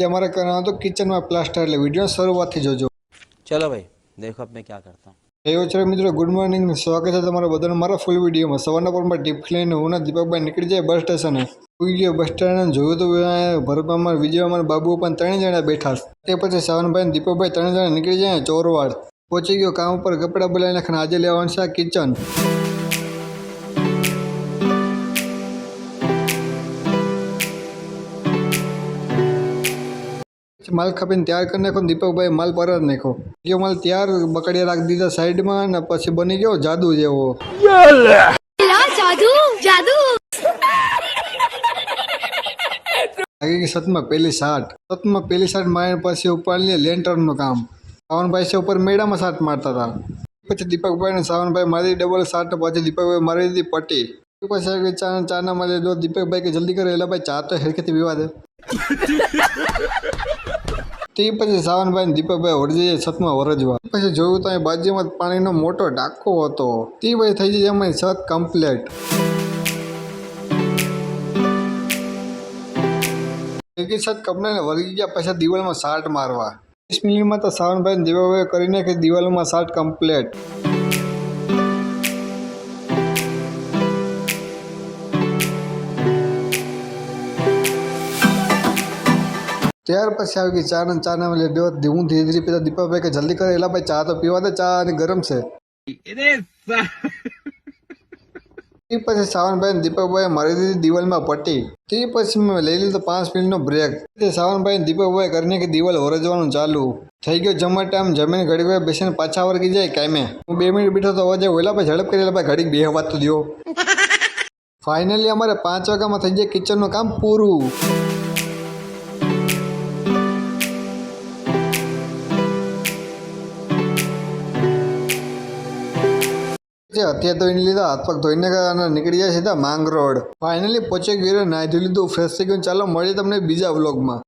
જે અમારે કરવાનો હતો કિચનમાં પ્લાસ્ટર, એટલે વિડીયો શરૂઆતથી જોજો. चलो भाई देखो अब मैं क्या करता हूँ. એવો છે મિત્રો, ગુડ મોર્નિંગ, સ્વાગત છે તમારા બધાનું મારા ફૂલ વિડીયોમાં. સવારના પોરમાં ટિફિન લઈને હું દીપકભાઈ નીકળી જાય બસ સ્ટેશને. ઉઈ ગયો બસ સ્ટેન્ડ, જોયું તો ભરતમાં વિજયમાં બાબુ પણ 3 જણા બેઠા. તે પછી સાવનભાઈ દીપકભાઈ 3 જણા નીકળી જાય ચોરવાડ. પહોંચી ગયો કામ ઉપર, કપડાં બોલાવી નાખીને આજે લેવાનું છે આ કિચન. માલ કાપીને તૈયાર કરી નાખો. દીપકભાઈ માલ પર જ નાખો. ગયો માલ તૈયાર, બકડિયા રાખી દીધા સાઈડમાં, અને પછી બની ગયો જાદુ જેવો. લાગી સતમાં પેલી શાટ મારી પાસે ઉપાડી લેન્ટરનું કામ. સાવનભાઈ છે ઉપર મેળામાં શાટ મારતા હતા. પછી દીપકભાઈ ને સાવનભાઈ મારી ડબલ શાટ, પછી દીપકભાઈ મારી દીધી પટ્ટી. પછી ચાના મારી દો. દીપકભાઈ કે જલ્દી કરે, એટલે ભાઈ ચા તો હેરખેથી પીવા દે. તે પછી સાવનભાઈ દીપકભાઈ વળી જાય છતમાં વરજવા. પછી જોયું તો અહીં બાજુમાં પાણીનો મોટો ટાંકો હતો. તે ભાઈ થઈ જાય એમાં છત કમ્પ્લેટ. છત કપડાને વળગી ગયા. પછી દિવાલમાં શાટ મારવા 20 મિનિટમાં તો સાવનભાઈ દીપકભાઈ કરીને કે દિવાલમાં શાટ કમ્પ્લેટ. ત્યાર પછી આવી ગઈ ચાના હું ધીરે ધીરે પીતા. દીપકભાઈ કે જલ્દી કરે, એટલે ભાઈ ચા તો પીવા દે, ચા અને ગરમ છે. તે પછી સાવનભાઈ દીપકભાઈ મારી દીધી દિવાલમાં પટ્ટી. તે પછી મેં લઈ લીધો 5 મિનિટનો બ્રેક. સાવનભાઈ દીપકભાઈ કરીને કે દિવાલ વરજવાનું ચાલુ થઈ ગયો. જમવા ટાઈમ જમીન ઘડીક બેસીને પાછા વર્ગી જાય કામે. હું 2 મિનિટ બેઠો તો અવાજ ઓલા ભાઈ ઝડપ કરી, ભાઈ ઘડીક બે વાત તો દો. ફાઇનલી અમારે 5 વાગ્યામાં થઈ જાય કિચનનું કામ પૂરું. અત્યારે ધોઈને લીધા, હાથ પગ ધોઈને નીકળી જાય સીધા માંગ રોડ. ફાઇનલી પહોંચી ગયો, નાહી ધોઈ લીધું, ફ્રેશ થઈ ગયું. ચાલો મળીએ તમને બીજા વ્લોગમાં.